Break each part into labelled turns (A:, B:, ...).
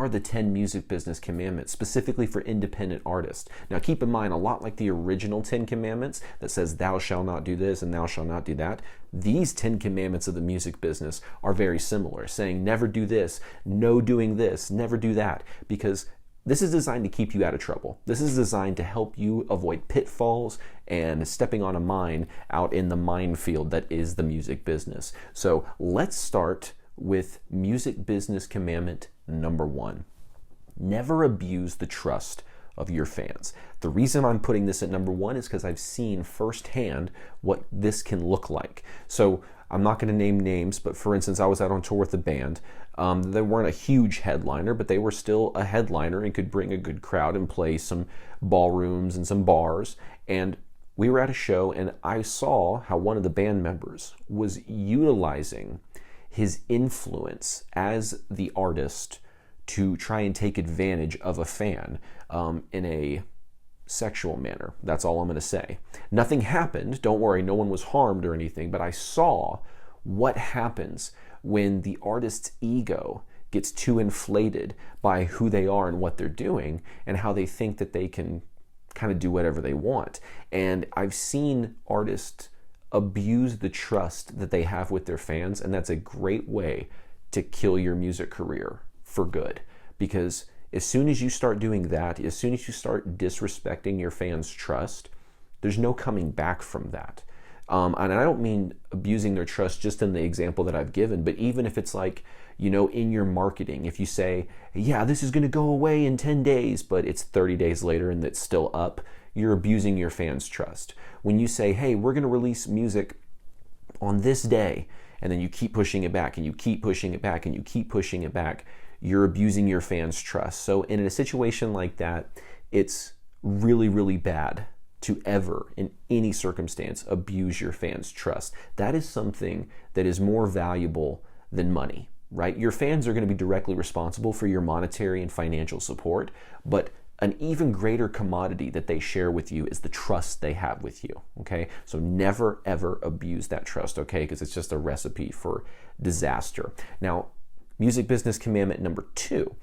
A: are the 10 music business commandments specifically for independent artists. Now keep in mind, a lot like the original 10 commandments that says thou shalt not do this and thou shalt not do that, these 10 commandments of the music business are very similar, saying never do this, no doing this, never do that, because this is designed to keep you out of trouble. This is designed to help you avoid pitfalls and stepping on a mine out in the minefield that is the music business. So let's start with music business commandment number 1. Never abuse the trust of your fans. The reason I'm putting this at number 1 is because I've seen firsthand what this can look like. So I'm not going to name names, but for instance, I was out on tour with the band. They weren't a huge headliner, but they were still a headliner and could bring a good crowd and play some ballrooms and some bars. And we were at a show, and I saw how one of the band members was utilizing his influence as the artist to try and take advantage of a fan in a sexual manner. That's all I'm going to say. Nothing happened. Don't worry, no one was harmed or anything, but I saw what happens when the artist's ego gets too inflated by who they are and what they're doing and how they think that they can kind of do whatever they want. And I've seen artists abuse the trust that they have with their fans, and that's a great way to kill your music career for good, because as soon as you start doing that, as soon as you start disrespecting your fans' trust, there's no coming back from that. And I don't mean abusing their trust just in the example that I've given, but even if it's like, in your marketing, if you say, yeah, this is going to go away in 10 days, but it's 30 days later and it's still up, you're abusing your fans' trust. When you say, hey, we're going to release music on this day, and then you keep pushing it back and you keep pushing it back and you keep pushing it back, you're abusing your fans' trust. So in a situation like that, it's really, really bad to ever, in any circumstance, abuse your fans' trust. That is something that is more valuable than money, right? Your fans are going to be directly responsible for your monetary and financial support, but an even greater commodity that they share with you is the trust they have with you, okay? So never, ever abuse that trust, okay? Because it's just a recipe for disaster. Now, music business commandment number 2,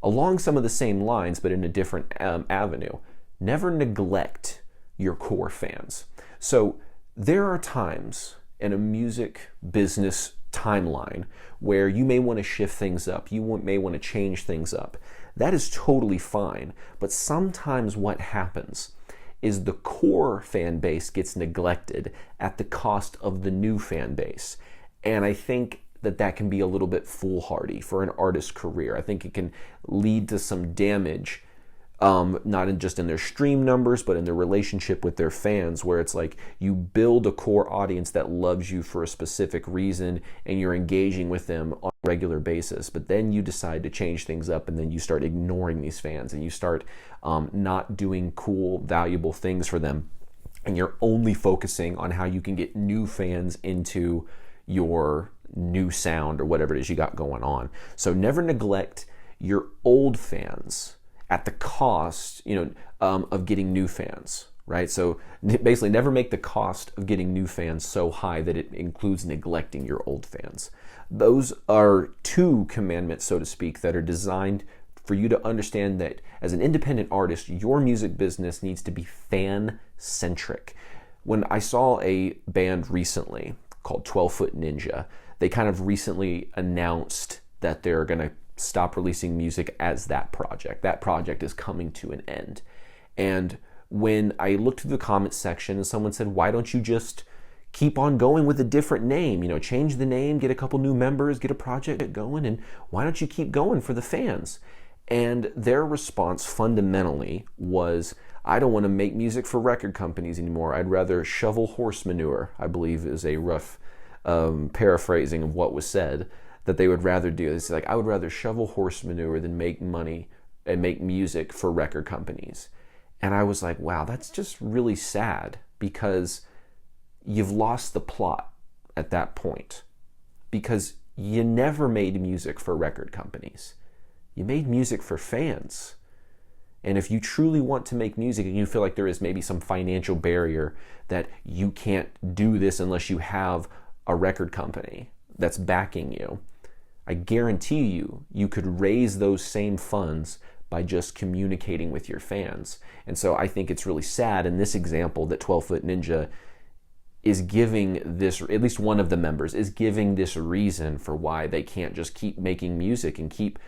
A: along some of the same lines, but in a different avenue, never neglect your core fans. So there are times in a music business timeline where you may want to shift things up, you may want to change things up. That is totally fine, but sometimes what happens is the core fan base gets neglected at the cost of the new fan base. And I think that can be a little bit foolhardy for an artist's career. I think it can lead to some damage, not just in their stream numbers, but in their relationship with their fans, where it's like you build a core audience that loves you for a specific reason and you're engaging with them on a regular basis, but then you decide to change things up and then you start ignoring these fans and you start not doing cool, valuable things for them, and you're only focusing on how you can get new fans into your new sound or whatever it is you got going on. So never neglect your old fans at the cost, of getting new fans, right? So basically never make the cost of getting new fans so high that it includes neglecting your old fans. Those are 2 commandments, so to speak, that are designed for you to understand that as an independent artist, your music business needs to be fan-centric. When I saw a band recently called 12 Foot Ninja, they kind of recently announced that they're going to stop releasing music as that project. That project is coming to an end. And when I looked through the comments section and someone said, why don't you just keep on going with a different name? Change the name, get a couple new members, get a project going, and why don't you keep going for the fans? And their response fundamentally was, I don't want to make music for record companies anymore. I'd rather shovel horse manure, I believe is a rough paraphrasing of what was said, that they would rather do. It's like, I would rather shovel horse manure than make money and make music for record companies. And I was like, wow, that's just really sad, because you've lost the plot at that point, because you never made music for record companies. You made music for fans. And if you truly want to make music and you feel like there is maybe some financial barrier that you can't do this unless you have a record company that's backing you, I guarantee you, you could raise those same funds by just communicating with your fans. And so I think it's really sad in this example that 12 Foot Ninja is giving this, at least one of the members is giving this reason for why they can't just keep making music and keep,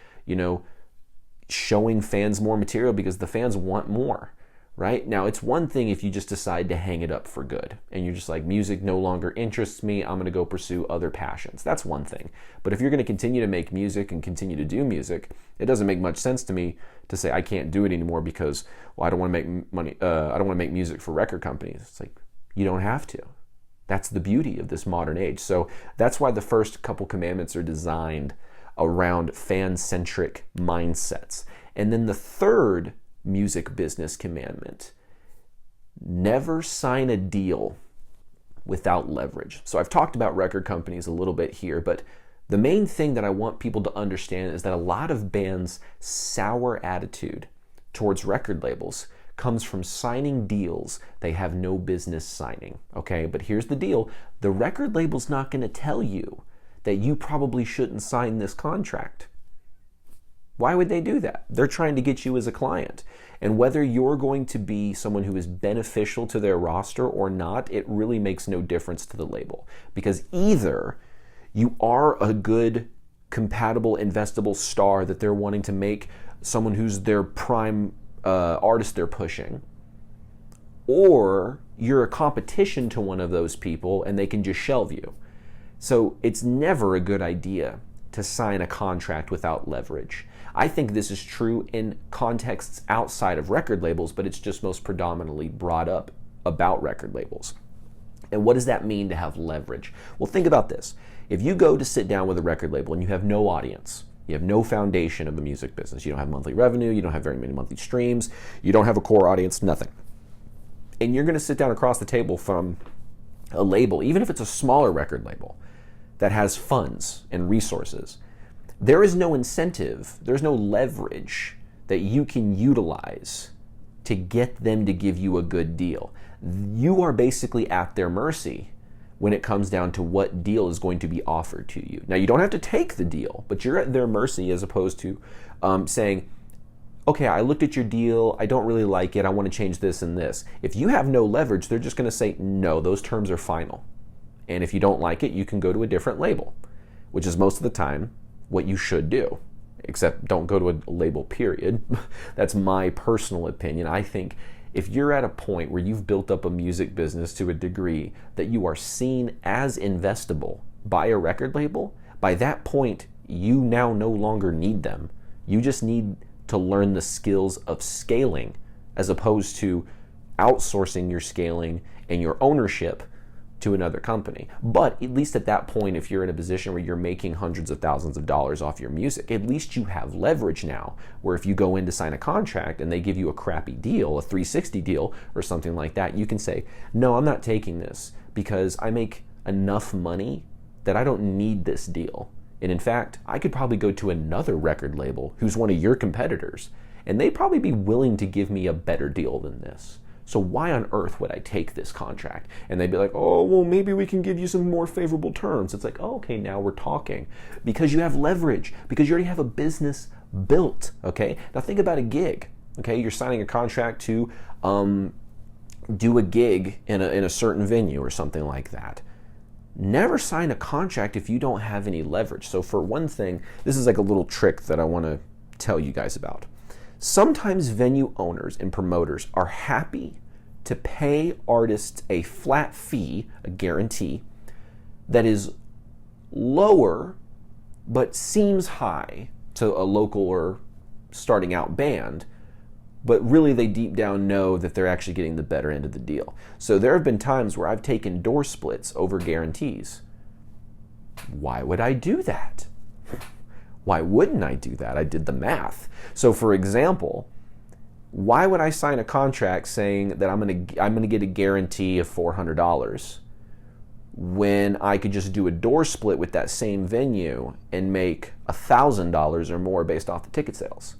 A: showing fans more material, because the fans want more. Right? Now, it's one thing if you just decide to hang it up for good and you're just like, music no longer interests me, I'm going to go pursue other passions. That's one thing. But if you're going to continue to make music and continue to do music, it doesn't make much sense to me to say I can't do it anymore because, well, I don't want to make money. I don't want to make music for record companies. It's like, you don't have to. That's the beauty of this modern age. So that's why the first couple commandments are designed around fan-centric mindsets. And then the third music business commandment: never sign a deal without leverage. So I've talked about record companies a little bit here, but the main thing that I want people to understand is that a lot of bands' sour attitude towards record labels comes from signing deals they have no business signing. Okay, but here's the deal: the record label's not going to tell you that you probably shouldn't sign this contract. Why would they do that? They're trying to get you as a client. And whether you're going to be someone who is beneficial to their roster or not, it really makes no difference to the label. Because either you are a good, compatible, investable star that they're wanting to make someone who's their prime artist they're pushing, or you're a competition to one of those people and they can just shelve you. So it's never a good idea to sign a contract without leverage. I think this is true in contexts outside of record labels, but it's just most predominantly brought up about record labels. And what does that mean to have leverage? Well, think about this. If you go to sit down with a record label and you have no audience, you have no foundation of the music business, you don't have monthly revenue, you don't have very many monthly streams, you don't have a core audience, nothing. And you're going to sit down across the table from a label, even if it's a smaller record label that has funds and resources, there is no incentive, there's no leverage that you can utilize to get them to give you a good deal. You are basically at their mercy when it comes down to what deal is going to be offered to you. Now, you don't have to take the deal, but you're at their mercy, as opposed to saying, okay, I looked at your deal, I don't really like it, I want to change this and this. If you have no leverage, they're just going to say, no, those terms are final. And if you don't like it, you can go to a different label, which is most of the time what you should do, except don't go to a label, period. That's my personal opinion. I think if you're at a point where you've built up a music business to a degree that you are seen as investable by a record label, by that point, you now no longer need them. You just need to learn the skills of scaling, as opposed to outsourcing your scaling and your ownership to another company. But at least at that point, if you're in a position where you're making hundreds of thousands of dollars off your music, at least you have leverage now, where if you go in to sign a contract and they give you a crappy deal, a 360 deal or something like that, you can say, no, I'm not taking this because I make enough money that I don't need this deal. And in fact, I could probably go to another record label who's one of your competitors, and they'd probably be willing to give me a better deal than this. So why on earth would I take this contract? And they'd be like, oh, well, maybe we can give you some more favorable terms. It's like, oh, okay, now we're talking. Because you have leverage, because you already have a business built, okay? Now think about a gig, okay? You're signing a contract to do a gig in a certain venue or something like that. Never sign a contract if you don't have any leverage. So for one thing, this is like a little trick that I want to tell you guys about. Sometimes venue owners and promoters are happy to pay artists a flat fee, a guarantee, that is lower but seems high to a local or starting out band, but really they deep down know that they're actually getting the better end of the deal. So there have been times where I've taken door splits over guarantees. Why would I do that? Why wouldn't I do that? I did the math. So for example, why would I sign a contract saying that I'm gonna get a guarantee of $400 when I could just do a door split with that same venue and make $1,000 or more based off the ticket sales?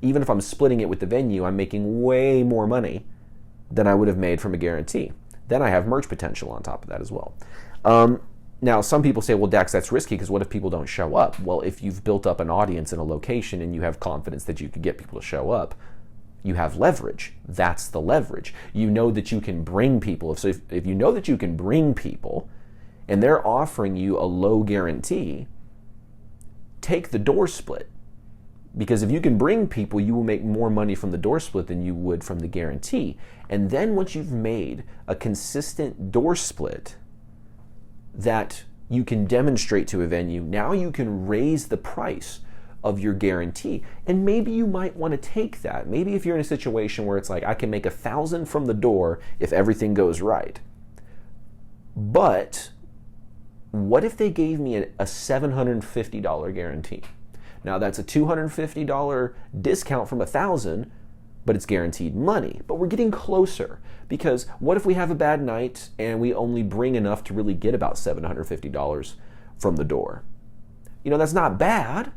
A: Even if I'm splitting it with the venue, I'm making way more money than I would have made from a guarantee. Then I have merch potential on top of that as well. Now, some people say, well, Dax, that's risky because what if people don't show up? Well, if you've built up an audience in a location and you have confidence that you could get people to show up, you have leverage. That's the leverage. You know that you can bring people. So if you know that you can bring people and they're offering you a low guarantee, take the door split. Because if you can bring people, you will make more money from the door split than you would from the guarantee. And then once you've made a consistent door split that you can demonstrate to a venue, now you can raise the price of your guarantee. And maybe you might want to take that. Maybe if you're in a situation where it's like, I can make $1,000 from the door if everything goes right. But what if they gave me a $750 guarantee? Now that's a $250 discount from $1,000, but it's guaranteed money. But we're getting closer, because what if we have a bad night and we only bring enough to really get about $750 from the door? You know, that's not bad.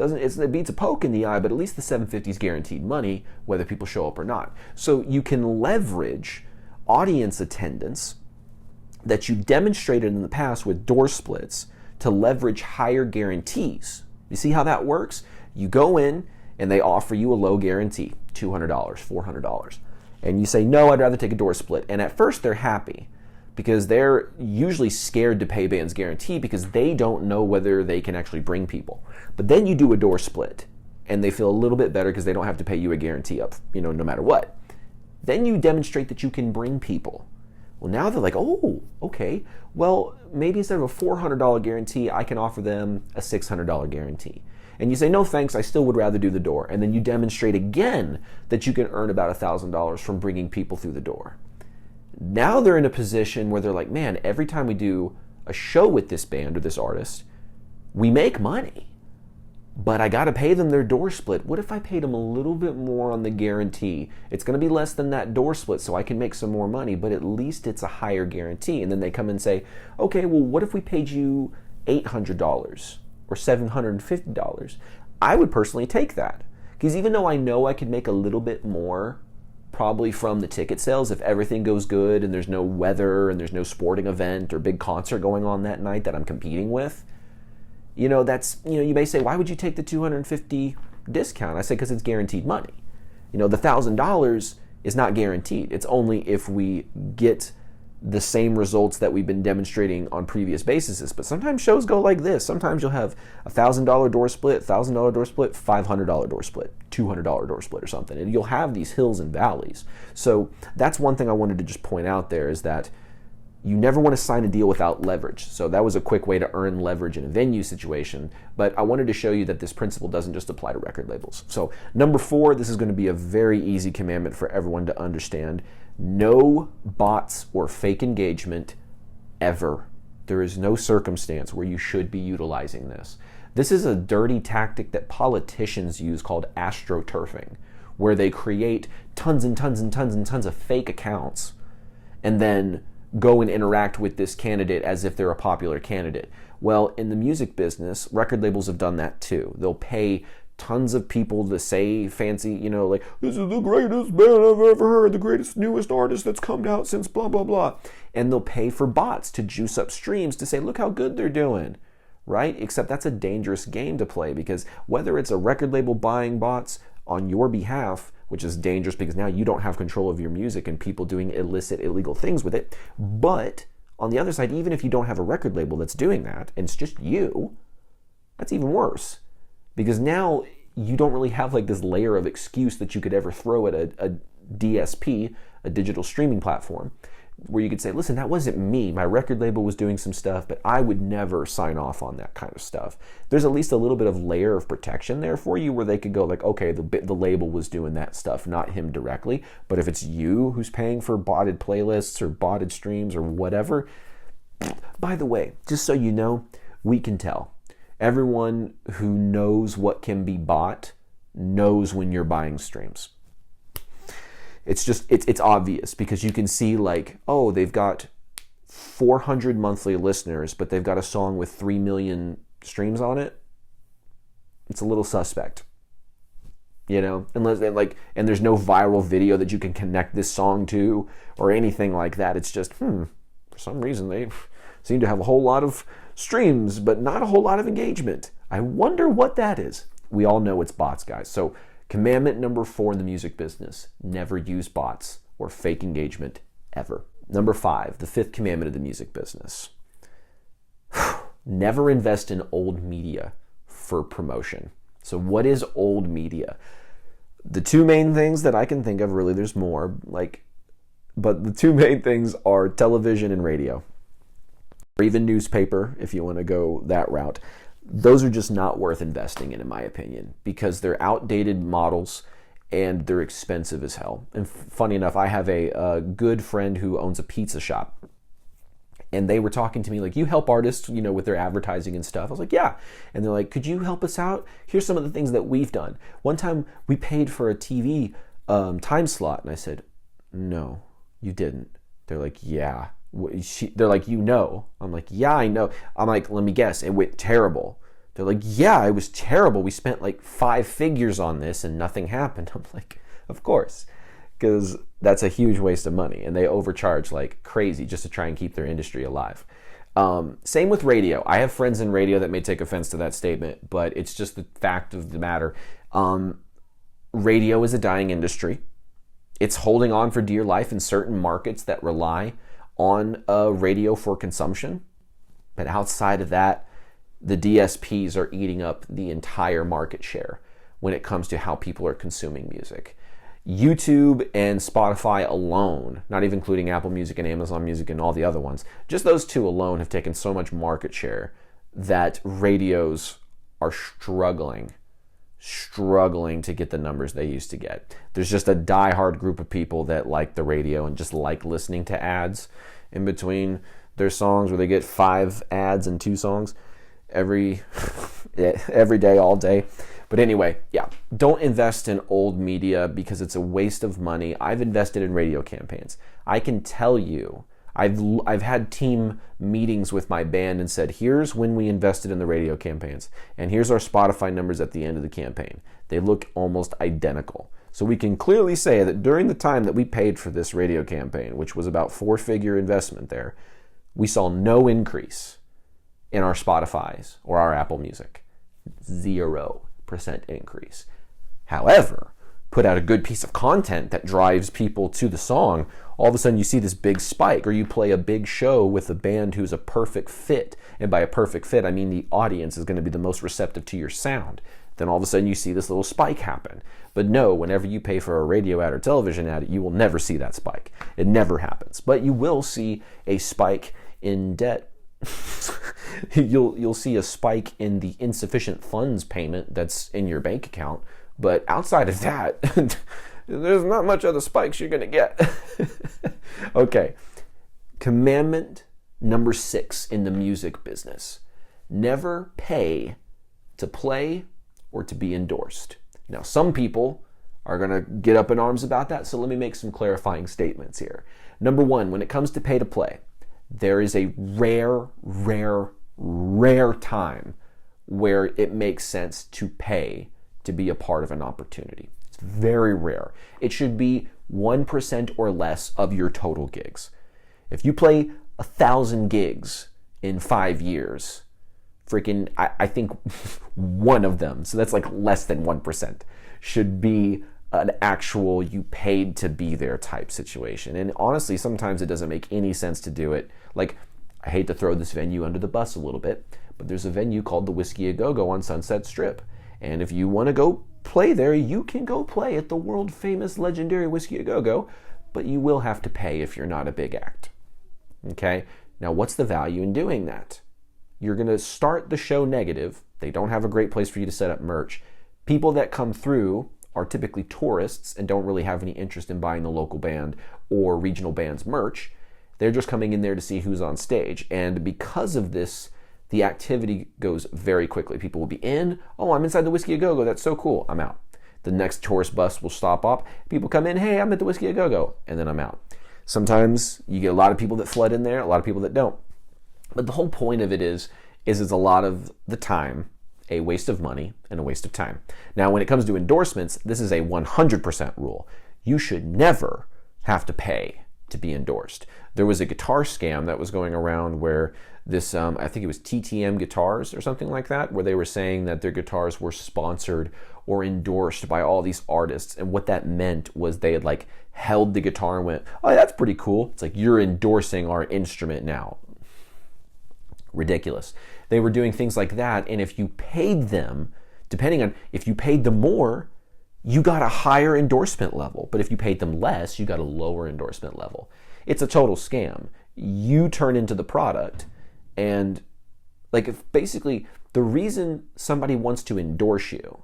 A: It beats a poke in the eye, but at least the $750 is guaranteed money, whether people show up or not. So you can leverage audience attendance that you demonstrated in the past with door splits to leverage higher guarantees. You see how that works? You go in and they offer you a low guarantee, $200, $400. And you say, no, I'd rather take a door split. And at first they're happy because they're usually scared to pay band's guarantee because they don't know whether they can actually bring people. But then you do a door split and they feel a little bit better because they don't have to pay you a guarantee up, no matter what. Then you demonstrate that you can bring people. Well, now they're like, oh, okay. Well, maybe instead of a $400 guarantee, I can offer them a $600 guarantee. And you say, no, thanks, I still would rather do the door. And then you demonstrate again that you can earn about $1,000 from bringing people through the door. Now they're in a position where they're like, man, every time we do a show with this band or this artist, we make money. But I got to pay them their door split. What if I paid them a little bit more on the guarantee? It's going to be less than that door split, so I can make some more money, but at least it's a higher guarantee. And then they come and say, okay, well, what if we paid you $800 or $750? I would personally take that. Because even though I know I could make a little bit more probably from the ticket sales if everything goes good and there's no weather and there's no sporting event or big concert going on that night that I'm competing with, you may say, why would you take the $250 discount? I say, because it's guaranteed money. The $1,000 is not guaranteed. It's only if we get the same results that we've been demonstrating on previous bases. But sometimes shows go like this. Sometimes you'll have a $1,000 door split, $1,000 door split, $500 door split, $200 door split or something. And you'll have these hills and valleys. So that's one thing I wanted to just point out there is that you never want to sign a deal without leverage. So that was a quick way to earn leverage in a venue situation. But I wanted to show you that this principle doesn't just apply to record labels. So number 4, this is going to be a very easy commandment for everyone to understand. No bots or fake engagement ever. There is no circumstance where you should be utilizing this. This is a dirty tactic that politicians use called astroturfing, where they create tons and tons and tons and tons of fake accounts and then go and interact with this candidate as if they're a popular candidate. Well, in the music business, record labels have done that too. They'll pay tons of people to say fancy, like, this is the greatest band I've ever heard, the greatest, newest artist that's come out since blah, blah, blah. And they'll pay for bots to juice up streams to say, look how good they're doing, right? Except that's a dangerous game to play because whether it's a record label buying bots on your behalf, which is dangerous because now you don't have control of your music and people doing illicit, illegal things with it. But on the other side, even if you don't have a record label that's doing that, and it's just you, that's even worse. Because now you don't really have like this layer of excuse that you could ever throw at a DSP, a digital streaming platform, where you could say, listen, that wasn't me. My record label was doing some stuff, but I would never sign off on that kind of stuff. There's at least a little bit of layer of protection there for you where they could go like, okay, the label was doing that stuff, not him directly. But if it's you who's paying for botted playlists or botted streams or whatever, by the way, just so you know, we can tell. Everyone who knows what can be bought knows when you're buying streams. It's obvious because you can see like, oh, they've got 400 monthly listeners, but they've got a song with 3 million streams on it. It's a little suspect, unless they and there's no viral video that you can connect this song to or anything like that. It's just, for some reason seem to have a whole lot of streams, but not a whole lot of engagement. I wonder what that is. We all know it's bots, guys. So commandment number 4 in the music business, never use bots or fake engagement ever. Number 5, the 5th commandment of the music business. Never invest in old media for promotion. So what is old media? The two main things that I can think of, really, there's more, but the two main things are television and radio, or even newspaper, if you want to go that route. Those are just not worth investing in my opinion, because they're outdated models and they're expensive as hell. And funny enough, I have a good friend who owns a pizza shop, and they were talking to me like, you help artists, with their advertising and stuff. I was like, yeah. And they're like, could you help us out? Here's some of the things that we've done. One time we paid for a TV time slot, and I said, no, you didn't. They're like, yeah. They're like, I'm like, yeah, I know. I'm like, let me guess, it went terrible. They're like, yeah, it was terrible. We spent like 5 figures on this and nothing happened. I'm like, of course, because that's a huge waste of money, and they overcharge like crazy just to try and keep their industry alive. Same with radio. I have friends in radio that may take offense to that statement, but it's just the fact of the matter. Radio is a dying industry. It's holding on for dear life in certain markets that rely on radio for consumption. But outside of that, the DSPs are eating up the entire market share when it comes to how people are consuming music. YouTube and Spotify alone, not even including Apple Music and Amazon Music and all the other ones, just those two alone have taken so much market share that radios are struggling to get the numbers they used to get. There's just a diehard group of people that like the radio and just like listening to ads in between their songs, where they get 5 ads and 2 songs every day, all day. But anyway, yeah, don't invest in old media because it's a waste of money. I've invested in radio campaigns. I can tell you, I've had team meetings with my band and said, here's when we invested in the radio campaigns, and here's our Spotify numbers at the end of the campaign. They look almost identical. So we can clearly say that during the time that we paid for this radio campaign, which was about 4-figure investment there, we saw no increase in our Spotify's or our Apple Music. 0% increase. However, put out a good piece of content that drives people to the song, all of a sudden you see this big spike, or you play a big show with a band who's a perfect fit. And by a perfect fit, I mean the audience is going to be the most receptive to your sound. Then all of a sudden you see this little spike happen. But no, whenever you pay for a radio ad or television ad, you will never see that spike. It never happens. But you will see a spike in debt. You'll see a spike in the insufficient funds payment that's in your bank account. But outside of that, there's not much other spikes you're going to get. Okay. Commandment number 6 in the music business. Never pay to play or to be endorsed. Now, some people are going to get up in arms about that, so let me make some clarifying statements here. Number 1, when it comes to pay to play, there is a rare time where it makes sense to pay to be a part of an opportunity. It's very rare. It should be 1% or less of your total gigs. If you play 1,000 gigs in 5 years, I think one of them, so that's like less than 1%, should be an actual you paid to be there type situation. And honestly, sometimes it doesn't make any sense to do it. Like, I hate to throw this venue under the bus a little bit, but there's a venue called the Whiskey A Go-Go on Sunset Strip. And if you want to go play there, you can go play at the world famous legendary Whiskey A Go-Go, but you will have to pay if you're not a big act. Okay? Now, what's the value in doing that? You're going to start the show negative. They don't have a great place for you to set up merch. People that come through are typically tourists and don't really have any interest in buying the local band or regional band's merch. They're just coming in there to see who's on stage. And because of this, the activity goes very quickly. People will be in, oh, I'm inside the Whiskey A Go-Go, that's so cool, I'm out. The next tourist bus will stop up. People come in, hey, I'm at the Whiskey A Go-Go, and then I'm out. Sometimes you get a lot of people that flood in there, a lot of people that don't. But the whole point of it is it's a lot of the time a waste of money and a waste of time. Now, when it comes to endorsements, this is a 100% rule. You should never have to pay to be endorsed. There was a guitar scam that was going around where this, I think it was TTM Guitars or something like that, where they were saying that their guitars were sponsored or endorsed by all these artists. And what that meant was they had like held the guitar and went, oh, that's pretty cool. It's like, you're endorsing our instrument now. Ridiculous. They were doing things like that. And if you paid them, depending on if you paid them more, you got a higher endorsement level. But if you paid them less, you got a lower endorsement level. It's a total scam. You turn into the product. And like, if basically the reason somebody wants to endorse you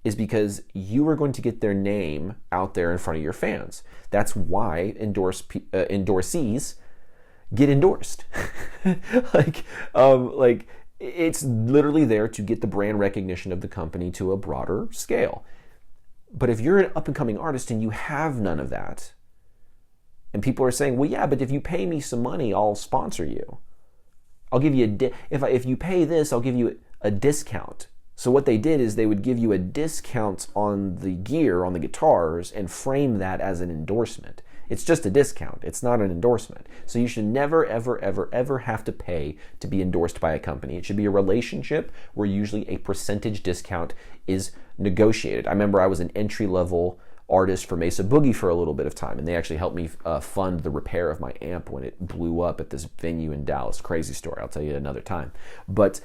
A: is because you are going to get their name out there in front of your fans. That's why endorsees get endorsed. like it's literally there to get the brand recognition of the company to a broader scale. But if you're an up-and-coming artist and you have none of that, and people are saying, well, yeah, but if you pay me some money, I'll sponsor you. I'll give you if you pay this, I'll give you a discount. So what they did is they would give you a discount on the gear, on the guitars, and frame that as an endorsement. It's just a discount. It's not an endorsement. So you should never, ever, ever, ever have to pay to be endorsed by a company. It should be a relationship where usually a percentage discount is negotiated. I remember I was an entry-level artist for Mesa Boogie for a little bit of time, and they actually helped me fund the repair of my amp when it blew up at this venue in Dallas. Crazy story. I'll tell you another time. But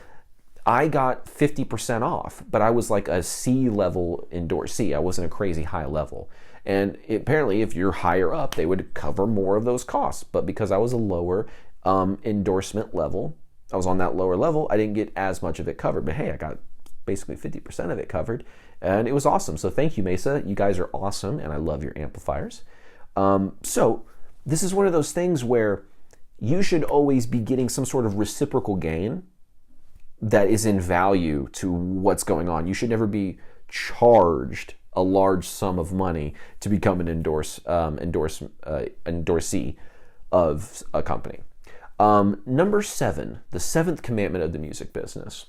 A: I got 50% off, but I was like a C-level endorsee. I wasn't a crazy high level. And apparently, if you're higher up, they would cover more of those costs. But because I was a lower endorsement level, I was on that lower level, I didn't get as much of it covered. But hey, I got basically 50% of it covered, and it was awesome. So thank you, Mesa. You guys are awesome, and I love your amplifiers. So this is one of those things where you should always be getting some sort of reciprocal gain that is in value to what's going on. You should never be charged a large sum of money to become an endorsee of a company. Number 7, the 7th commandment of the music business.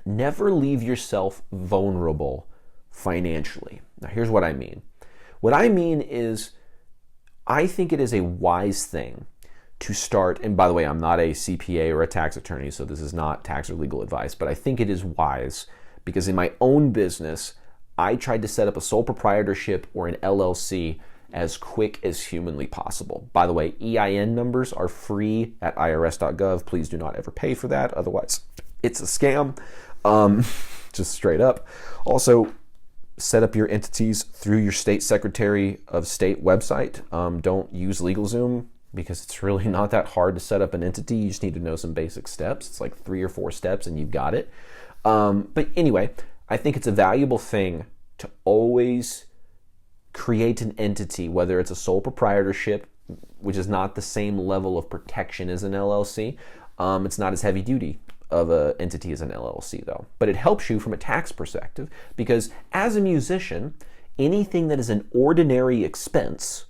A: Never leave yourself vulnerable financially. Now, here's what I mean. What I mean is, I think it is a wise thing to start, and by the way, I'm not a CPA or a tax attorney, so this is not tax or legal advice, but I think it is wise because in my own business, I tried to set up a sole proprietorship or an LLC as quick as humanly possible. By the way, EIN numbers are free at irs.gov. Please do not ever pay for that. Otherwise, it's a scam. Just straight up. Also, set up your entities through your state secretary of state website. Don't use LegalZoom because it's really not that hard to set up an entity. You just need to know some basic steps. It's like 3 or 4 steps and you've got it. But anyway, I think it's a valuable thing to always create an entity, whether it's a sole proprietorship, which is not the same level of protection as an LLC. It's not as heavy duty of an entity as an LLC though, but it helps you from a tax perspective because as a musician, anything that is an ordinary expense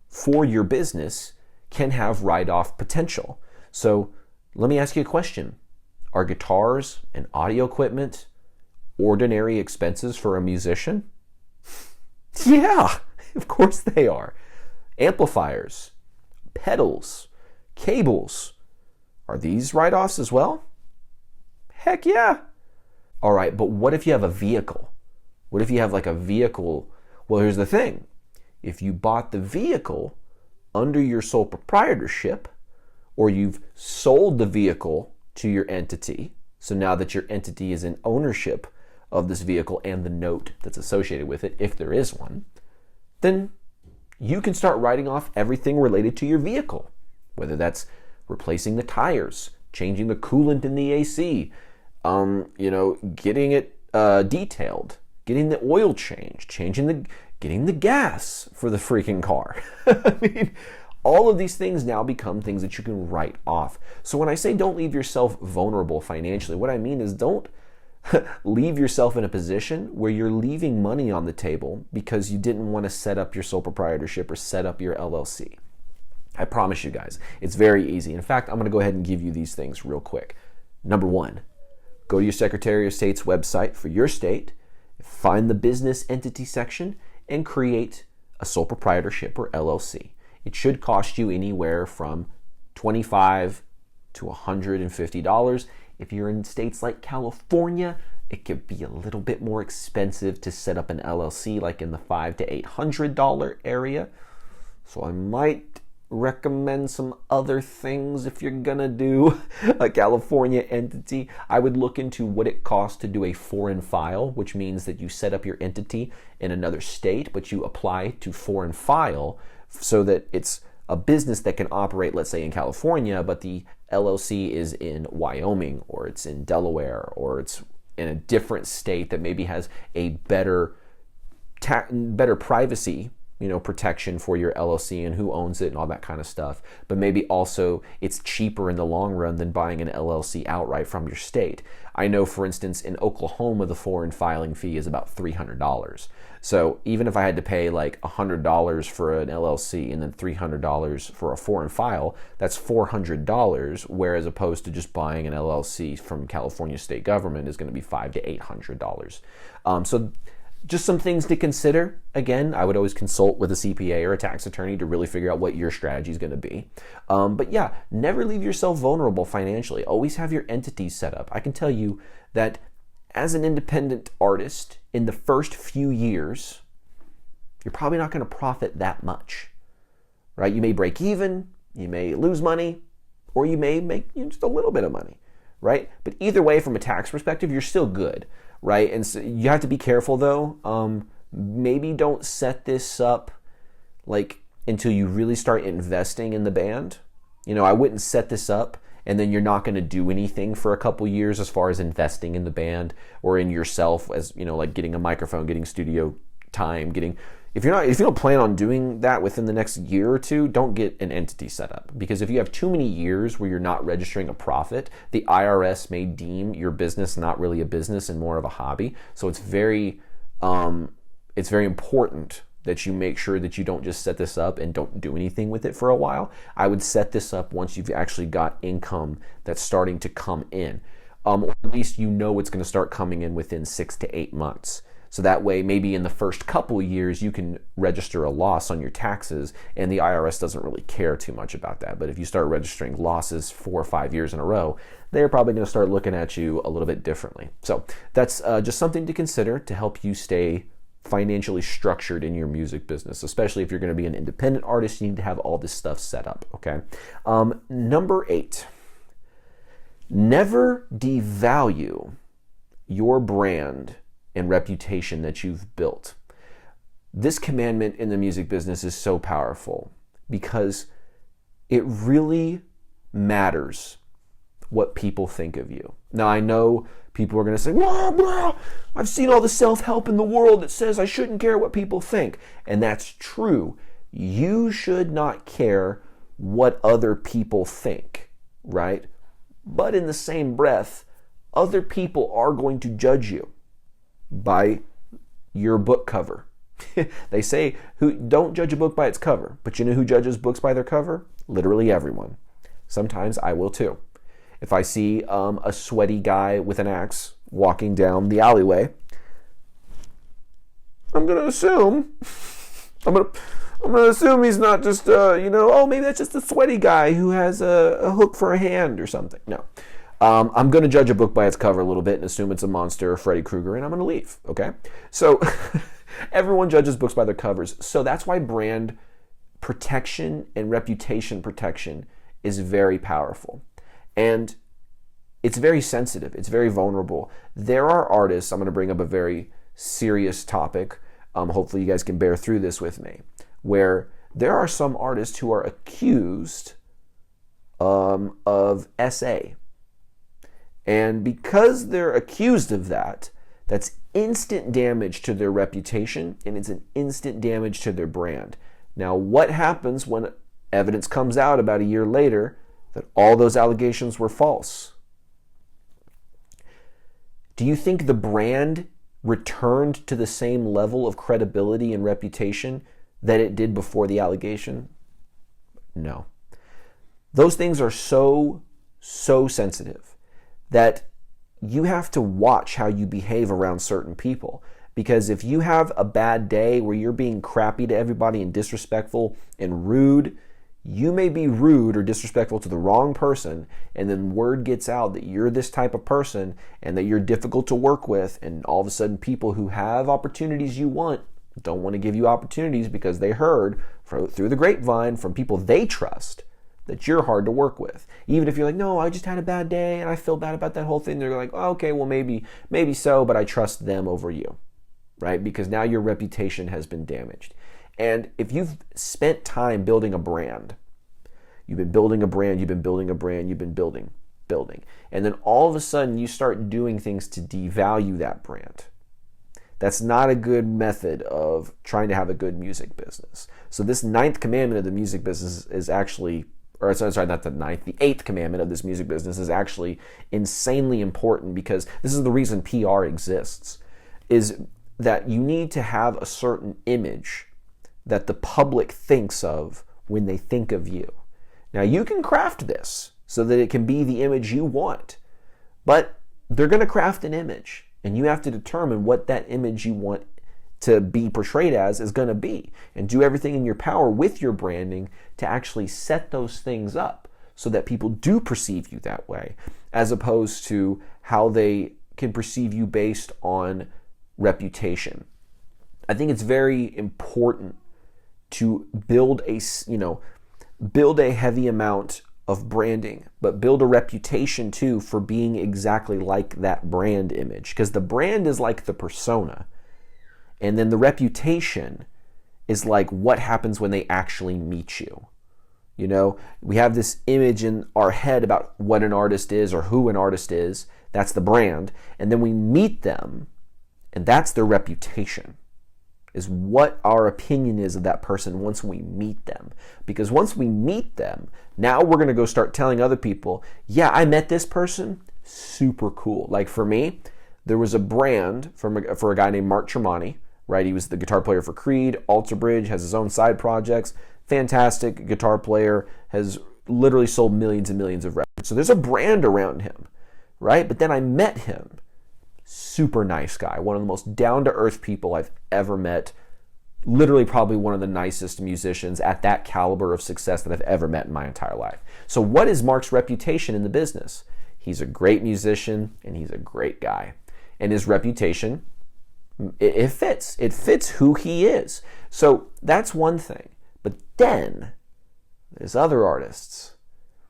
A: for your business can have write-off potential. So let me ask you a question. Are guitars and audio equipment ordinary expenses for a musician? Yeah, of course they are. Amplifiers, pedals, cables, are these write-offs as well? Heck yeah. All right, but what if you have a vehicle? What if you have like a vehicle? Well, here's the thing. If you bought the vehicle under your sole proprietorship, or you've sold the vehicle to your entity, so now that your entity is in ownership of this vehicle and the note that's associated with it, if there is one, then you can start writing off everything related to your vehicle, whether that's replacing the tires, changing the coolant in the AC, getting it detailed, getting the oil changed, getting the gas for the freaking car. I mean, all of these things now become things that you can write off. So when I say don't leave yourself vulnerable financially, what I mean is don't leave yourself in a position where you're leaving money on the table because you didn't want to set up your sole proprietorship or set up your LLC. I promise you guys, it's very easy. In fact, I'm going to go ahead and give you these things real quick. Number 1, go to your Secretary of State's website for your state, find the business entity section, and create a sole proprietorship or LLC. it should cost you anywhere from $25 to $150. If you're in states like California, it could be a little bit more expensive to set up an LLC, like in the $500 to $800 area. So I might recommend some other things if you're gonna do a California entity. I would look into what it costs to do a foreign file, which means that you set up your entity in another state, but you apply to foreign file so that it's a business that can operate, let's say in California, but the LLC is in Wyoming, or it's in Delaware, or it's in a different state that maybe has a better privacy, protection for your LLC and who owns it and all that kind of stuff. But maybe also it's cheaper in the long run than buying an LLC outright from your state. I know, for instance, in Oklahoma, the foreign filing fee is about $300. So even if I had to pay like $100 for an LLC and then $300 for a foreign file, that's $400, whereas opposed to just buying an LLC from California state government is going to be $500 to $800. So just some things to consider. Again, I would always consult with a CPA or a tax attorney to really figure out what your strategy is going to be. But yeah, never leave yourself vulnerable financially. Always have your entities set up. I can tell you that as an independent artist, in the first few years, you're probably not going to profit that much, right? You may break even, you may lose money, or you may make just a little bit of money, right? But either way, from a tax perspective, you're still good. Right, and so you have to be careful though. Maybe don't set this up like until you really start investing in the band. I wouldn't set this up and then you're not going to do anything for a couple years as far as investing in the band or in yourself, as like getting a microphone, getting studio time, if you don't plan on doing that within the next year or two, don't get an entity set up. Because if you have too many years where you're not registering a profit, the IRS may deem your business not really a business and more of a hobby. So it's very important that you make sure that you don't just set this up and don't do anything with it for a while. I would set this up once you've actually got income that's starting to come in. Or at least it's going to start coming in within 6 to 8 months. So that way, maybe in the first couple of years, you can register a loss on your taxes and the IRS doesn't really care too much about that. But if you start registering losses 4 or 5 years in a row, they're probably going to start looking at you a little bit differently. So that's just something to consider to help you stay financially structured in your music business, especially if you're going to be an independent artist. You need to have all this stuff set up, okay? Number 8, never devalue your brand and reputation that you've built. This commandment in the music business is so powerful because it really matters what people think of you. Now, I know people are going to say, blah, blah, I've seen all the self-help in the world that says I shouldn't care what people think. And that's true. You should not care what other people think, right? But in the same breath, other people are going to judge you by your book cover. They say, don't judge a book by its cover, but you know who judges books by their cover? Literally everyone. Sometimes I will too. If I see a sweaty guy with an axe walking down the alleyway, I'm gonna assume he's not just maybe that's just a sweaty guy who has a hook for a hand or something. No. I'm going to judge a book by its cover a little bit and assume it's a monster or Freddy Krueger, and I'm going to leave, okay? So everyone judges books by their covers. So that's why brand protection and reputation protection is very powerful. And it's very sensitive. It's very vulnerable. There are artists, I'm going to bring up a very serious topic. Hopefully you guys can bear through this with me, where there are some artists who are accused of SA. And because they're accused of that, that's instant damage to their reputation and it's an instant damage to their brand. Now, what happens when evidence comes out about a year later that all those allegations were false? Do you think the brand returned to the same level of credibility and reputation that it did before the allegation? No. Those things are so sensitive that you have to watch how you behave around certain people, Because if you have a bad day where you're being crappy to everybody and disrespectful and rude, you may be rude or disrespectful to the wrong person, and then word gets out that you're this type of person and that you're difficult to work with, and all of a sudden people who have opportunities you want don't want to give you opportunities because they heard through the grapevine from people they trust that you're hard to work with. Even if you're like, no, I just had a bad day and I feel bad about that whole thing. They're like, oh, okay, well maybe so, but I trust them over you, right? Because now your reputation has been damaged. And if you've spent time building a brand, you've been building a brand, you've been building a brand, you've been building, and then all of a sudden you start doing things to devalue that brand. That's not a good method of trying to have a good music business. So this 9th commandment of the music business is actually, or sorry, not the 9th, the 8th commandment of this music business is actually insanely important, because this is the reason PR exists, is that you need to have a certain image that the public thinks of when they think of you. Now, you can craft this so that it can be the image you want, but they're going to craft an image, and you have to determine what that image you want to be portrayed as is going to be, and do everything in your power with your branding to actually set those things up so that people do perceive you that way, as opposed to how they can perceive you based on reputation. I think it's very important to build a heavy amount of branding, but build a reputation too for being exactly like that brand image, because the brand is like the persona, and then the reputation is like what happens when they actually meet you. You know, we have this image in our head about what an artist is or who an artist is. That's the brand. And then we meet them, and that's their reputation, is what our opinion is of that person once we meet them. Because once we meet them, now we're going to go start telling other people, yeah, I met this person, super cool. Like for me, there was a brand for a guy named Mark Tremonti, right? He was the guitar player for Creed, Alter Bridge, has his own side projects, fantastic guitar player, has literally sold millions and millions of records. So there's a brand around him, right? But then I met him. Super nice guy, one of the most down-to-earth people I've ever met. Literally probably one of the nicest musicians at that caliber of success that I've ever met in my entire life. So what is Mark's reputation in the business? He's a great musician and he's a great guy. And his reputation, it fits. It fits who he is. So that's one thing. But then there's other artists.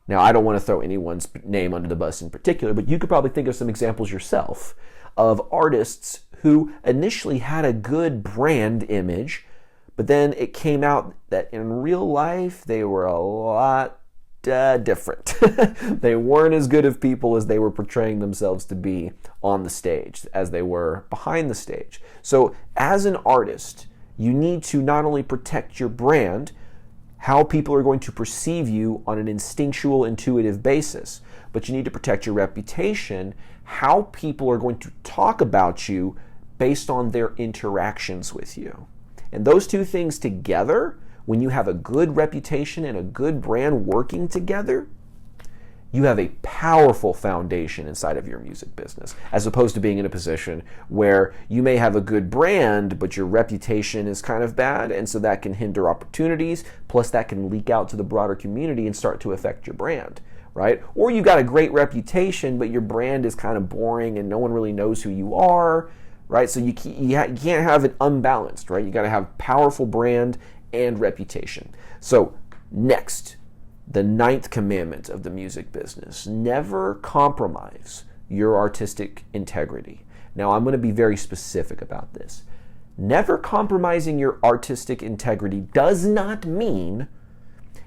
A: Now, I don't want to throw anyone's name under the bus in particular, but you could probably think of some examples yourself of artists who initially had a good brand image, but then it came out that in real life they were a lot different. They weren't as good of people as they were portraying themselves to be on the stage as they were behind the stage. So as an artist, you need to not only protect your brand, how people are going to perceive you on an instinctual, intuitive basis, but you need to protect your reputation, how people are going to talk about you based on their interactions with you. And those two things together, when you have a good reputation and a good brand working together, you have a powerful foundation inside of your music business, as opposed to being in a position where you may have a good brand, but your reputation is kind of bad, and so that can hinder opportunities, plus that can leak out to the broader community and start to affect your brand, right? Or you got a great reputation, but your brand is kind of boring and no one really knows who you are, right? So you can't have it unbalanced, right? You got to have powerful brand and reputation. So next, the 9th commandment of the music business: never compromise your artistic integrity. Now, I'm going to be very specific about this. Never compromising your artistic integrity does not mean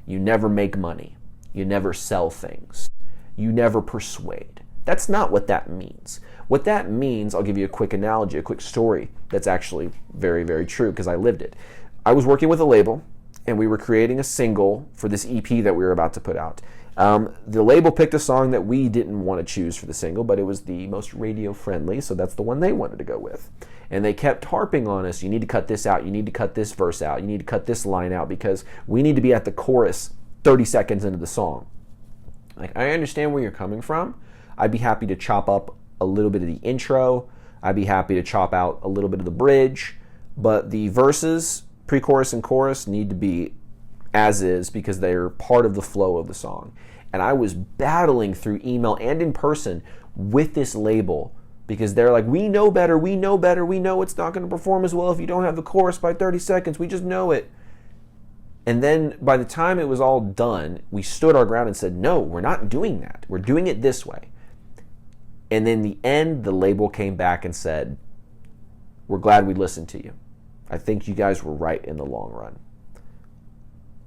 A: you never make money, you never sell things, you never persuade. That's not what that means. What that means, I'll give you a quick analogy, a quick story that's actually very, very true because I lived it. I was working with a label, and we were creating a single for this EP that we were about to put out. The label picked a song that we didn't want to choose for the single, but it was the most radio friendly, so that's the one they wanted to go with. And they kept harping on us, you need to cut this out, you need to cut this verse out, you need to cut this line out, because we need to be at the chorus 30 seconds into the song. Like, I understand where you're coming from. I'd be happy to chop up a little bit of the intro, I'd be happy to chop out a little bit of the bridge, but the verses, pre-chorus and chorus, need to be as is because they're part of the flow of the song. And I was battling through email and in person with this label because they're like, we know better, we know it's not going to perform as well if you don't have the chorus by 30 seconds, we just know it. And then by the time it was all done, we stood our ground and said, no, we're not doing that. We're doing it this way. And in the end, the label came back and said, we're glad we listened to you. I think you guys were right in the long run.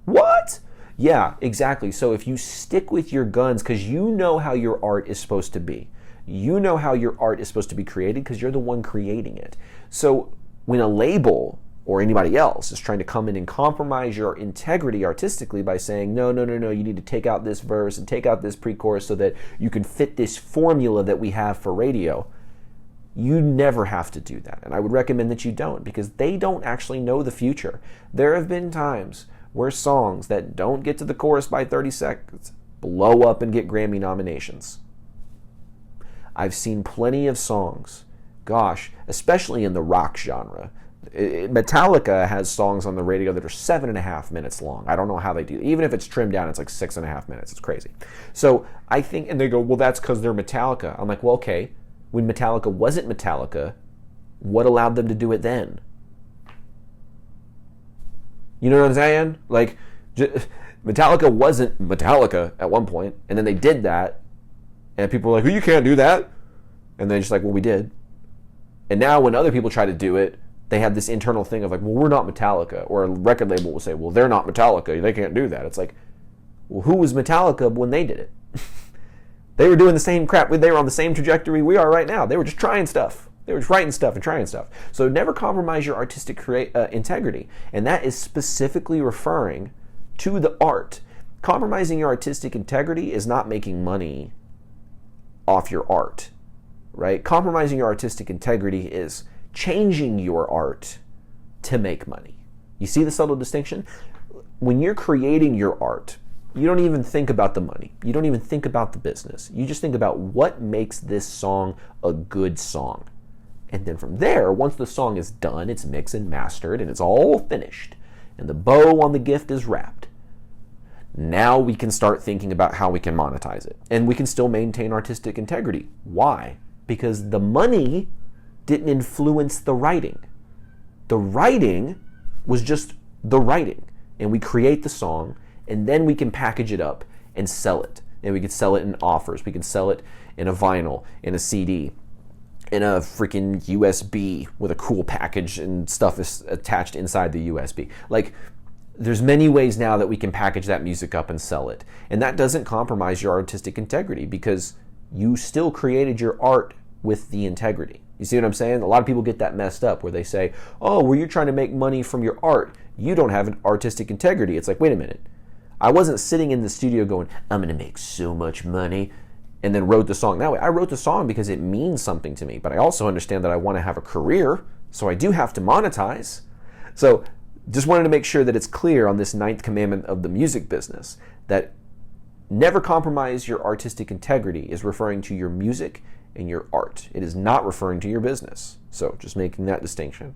A: What? Yeah, exactly. So if you stick with your guns, because you know how your art is supposed to be. You know how your art is supposed to be created because you're the one creating it. So when a label or anybody else is trying to come in and compromise your integrity artistically by saying, no, you need to take out this verse and take out this pre-chorus so that you can fit this formula that we have for radio, you never have to do that. And I would recommend that you don't, because they don't actually know the future. There have been times where songs that don't get to the chorus by 30 seconds blow up and get Grammy nominations. I've seen plenty of songs, gosh, especially in the rock genre. Metallica has songs on the radio that are 7.5 minutes long. I don't know how they do it. Even if it's trimmed down, it's like 6.5 minutes. It's crazy. So I think, and they go, well, that's because they're Metallica. I'm like, well, okay. When Metallica wasn't Metallica, what allowed them to do it then? You know what I'm saying? Like, Metallica wasn't Metallica at one point, and then they did that, and people were like, well, you can't do that. And they're just like, well, we did. And now when other people try to do it, they have this internal thing of like, well, we're not Metallica. Or a record label will say, well, they're not Metallica. They can't do that. It's like, well, who was Metallica when they did it? They were doing the same crap. They were on the same trajectory we are right now. They were just trying stuff. They were just writing stuff and trying stuff. So never compromise your artistic integrity. And that is specifically referring to the art. Compromising your artistic integrity is not making money off your art, right? Compromising your artistic integrity is changing your art to make money. You see the subtle distinction? When you're creating your art, you don't even think about the money. You don't even think about the business. You just think about what makes this song a good song. And then from there, once the song is done, it's mixed and mastered, and it's all finished, and the bow on the gift is wrapped, now we can start thinking about how we can monetize it. And we can still maintain artistic integrity. Why? Because the money didn't influence the writing. The writing was just the writing. And we create the song, and then we can package it up and sell it. And we can sell it in offers. We can sell it in a vinyl, in a CD, in a freaking USB with a cool package and stuff is attached inside the USB. Like, there's many ways now that we can package that music up and sell it. And that doesn't compromise your artistic integrity because you still created your art with the integrity. You see what I'm saying? A lot of people get that messed up where they say, oh, well, you're trying to make money from your art. You don't have an artistic integrity. It's like, wait a minute. I wasn't sitting in the studio going, I'm going to make so much money, and then wrote the song that way. I wrote the song because it means something to me, but I also understand that I want to have a career, so I do have to monetize. So just wanted to make sure that it's clear on this 9th commandment of the music business that never compromise your artistic integrity is referring to your music and your art. It is not referring to your business. So just making that distinction.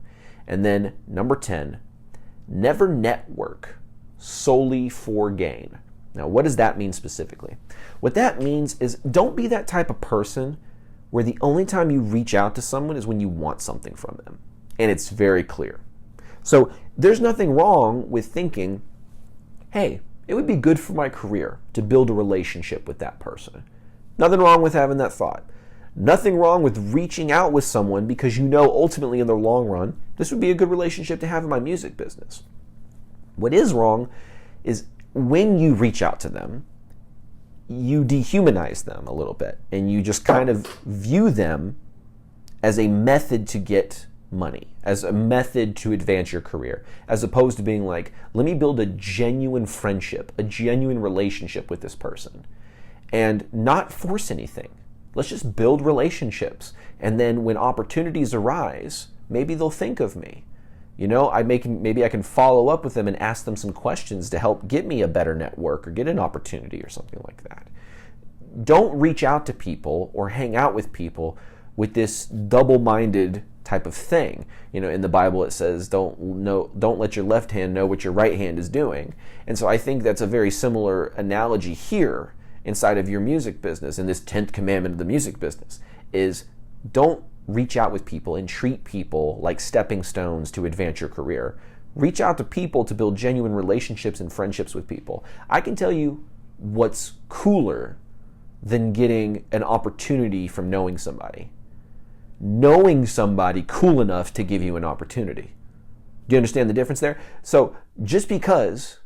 A: And then number 10, never network solely for gain. Now, what does that mean specifically? What that means is don't be that type of person where the only time you reach out to someone is when you want something from them. And it's very clear. So there's nothing wrong with thinking, hey, it would be good for my career to build a relationship with that person. Nothing wrong with having that thought. Nothing wrong with reaching out with someone because you know ultimately in the long run, this would be a good relationship to have in my music business. What is wrong is when you reach out to them, you dehumanize them a little bit and you just kind of view them as a method to get money, as a method to advance your career, as opposed to being like, let me build a genuine friendship, a genuine relationship with this person and not force anything. Let's just build relationships. And then when opportunities arise, maybe they'll think of me. You know, maybe I can follow up with them and ask them some questions to help get me a better network or get an opportunity or something like that. Don't reach out to people or hang out with people with this double-minded type of thing. In the Bible it says, don't let your left hand know what your right hand is doing. And so I think that's a very similar analogy here inside of your music business. And this 10th commandment of the music business is, don't reach out with people and treat people like stepping stones to advance your career. Reach out to people to build genuine relationships and friendships with people. I can tell you what's cooler than getting an opportunity from knowing somebody. Knowing somebody cool enough to give you an opportunity. Do you understand the difference there? So just because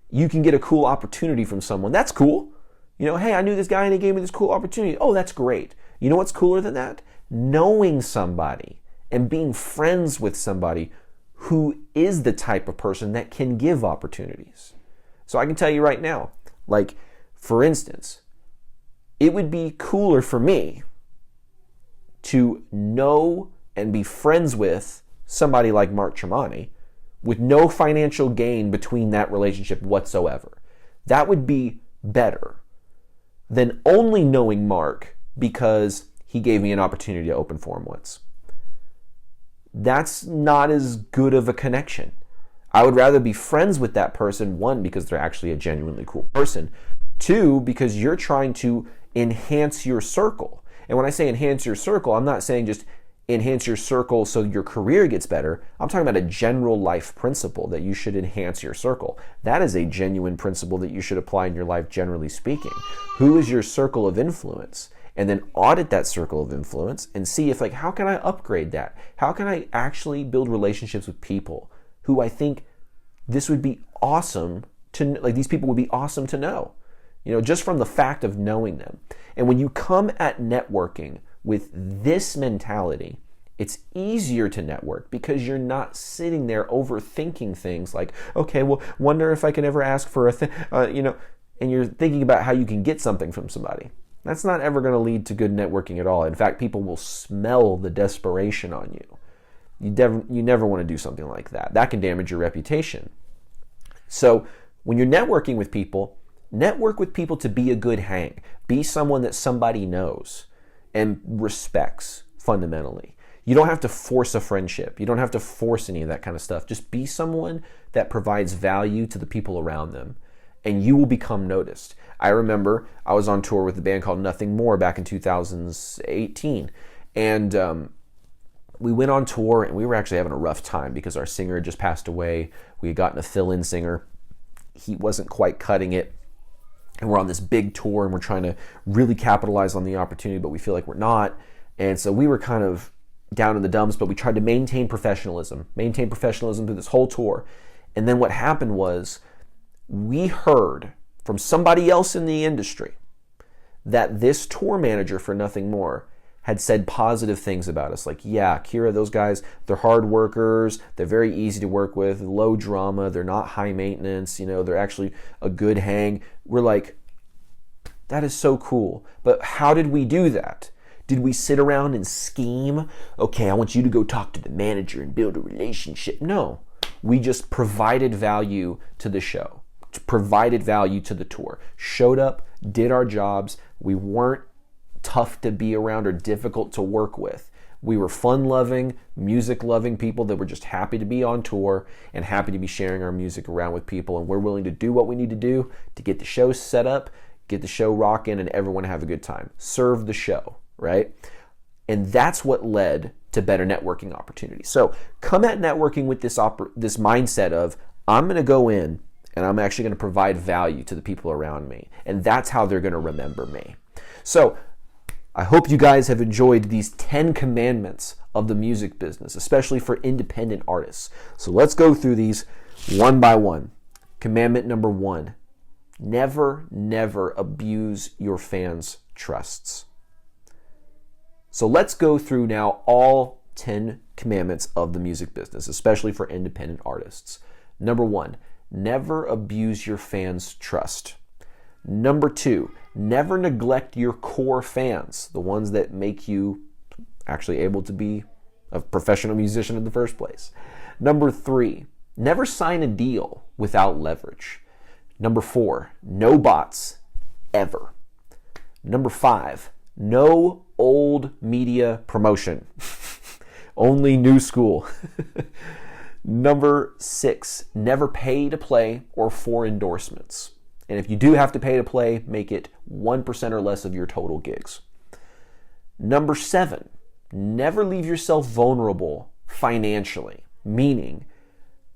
A: you can get a cool opportunity from someone, that's cool. Hey, I knew this guy and he gave me this cool opportunity. Oh, that's great. You know what's cooler than that? Knowing somebody and being friends with somebody who is the type of person that can give opportunities. So I can tell you right now, like, for instance, it would be cooler for me to know and be friends with somebody like Mark Tremonti with no financial gain between that relationship whatsoever. That would be better than only knowing Mark because he gave me an opportunity to open for him once. That's not as good of a connection. I would rather be friends with that person, one, because they're actually a genuinely cool person, two, because you're trying to enhance your circle. And when I say enhance your circle, I'm not saying just enhance your circle so your career gets better. I'm talking about a general life principle that you should enhance your circle. That is a genuine principle that you should apply in your life, generally speaking. Who is your circle of influence? And then audit that circle of influence and see if, how can I upgrade that? How can I actually build relationships with people who I think this would be awesome to, these people would be awesome to know, just from the fact of knowing them. And when you come at networking with this mentality, it's easier to network because you're not sitting there overthinking things like, okay, well, wonder if I can ever ask for a thing, and you're thinking about how you can get something from somebody. That's not ever going to lead to good networking at all. In fact, people will smell the desperation on you. You never want to do something like that. That can damage your reputation. So when you're networking with people, network with people to be a good hang. Be someone that somebody knows and respects fundamentally. You don't have to force a friendship. You don't have to force any of that kind of stuff. Just be someone that provides value to the people around them, and you will become noticed. I remember I was on tour with a band called Nothing More back in 2018, and we went on tour, and we were actually having a rough time because our singer had just passed away. We had gotten a fill-in singer. He wasn't quite cutting it, and we're on this big tour, and we're trying to really capitalize on the opportunity, but we feel like we're not, and so we were kind of down in the dumps, but we tried to maintain professionalism through this whole tour. And then what happened was we heard from somebody else in the industry that this tour manager for Nothing More had said positive things about us. Like, yeah, Kira, those guys, they're hard workers. They're very easy to work with, low drama. They're not high maintenance. They're actually a good hang. We're like, that is so cool. But how did we do that? Did we sit around and scheme? Okay, I want you to go talk to the manager and build a relationship. No, we just provided value to the show, provided value to the tour, showed up, did our jobs. We weren't tough to be around or difficult to work with. We were fun-loving, music-loving people that were just happy to be on tour and happy to be sharing our music around with people. And we're willing to do what we need to do to get the show set up, get the show rocking, and everyone have a good time. Serve the show, right? And that's what led to better networking opportunities. So come at networking with this mindset of, I'm going to go in and I'm actually going to provide value to the people around me. And that's how they're going to remember me. So I hope you guys have enjoyed these 10 commandments of the music business, especially for independent artists. So let's go through these one by one. Commandment number 1, never abuse your fans' trusts. So let's go through now all 10 commandments of the music business, especially for independent artists. Number 1, never abuse your fans' trust. Number 2, never neglect your core fans, the ones that make you actually able to be a professional musician in the first place. Number 3, never sign a deal without leverage. Number 4, no bots, ever. Number 5, know old media promotion. Only new school. Number 6, never pay to play or for endorsements. And if you do have to pay to play, make it 1% or less of your total gigs. Number 7, never leave yourself vulnerable financially, meaning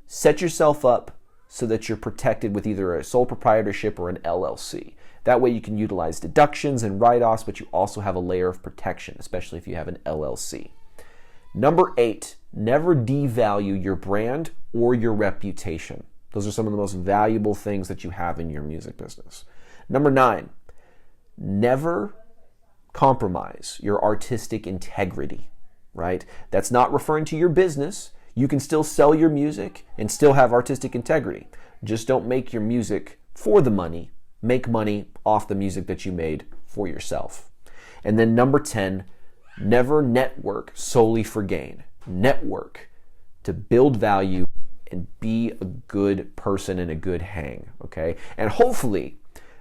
A: set yourself up so that you're protected with either a sole proprietorship or an LLC. That way you can utilize deductions and write-offs, but you also have a layer of protection, especially if you have an LLC. Number 8, never devalue your brand or your reputation. Those are some of the most valuable things that you have in your music business. Number 9, never compromise your artistic integrity, right? That's not referring to your business. You can still sell your music and still have artistic integrity. Just don't make your music for the money. Make money off the music that you made for yourself. And then number 10, never network solely for gain. Network to build value and be a good person and a good hang, okay? And hopefully,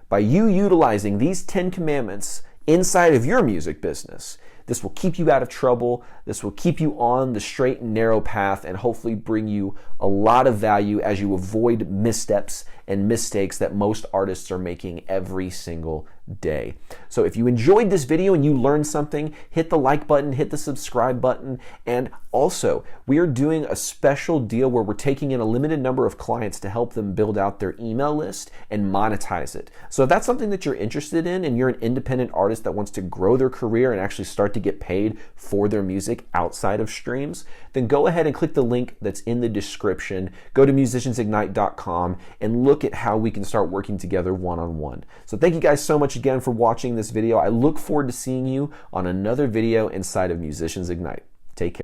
A: by you utilizing these 10 commandments inside of your music business, this will keep you out of trouble. This will keep you on the straight and narrow path and hopefully bring you a lot of value as you avoid missteps and mistakes that most artists are making every single day. So if you enjoyed this video and you learned something, hit the like button, hit the subscribe button, and also we are doing a special deal where we're taking in a limited number of clients to help them build out their email list and monetize it. So if that's something that you're interested in and you're an independent artist that wants to grow their career and actually start to get paid for their music outside of streams, then go ahead and click the link that's in the description. Go to musiciansignite.com and look at how we can start working together one-on-one. So thank you guys so much again for watching this video. I look forward to seeing you on another video inside of Musicians Ignite.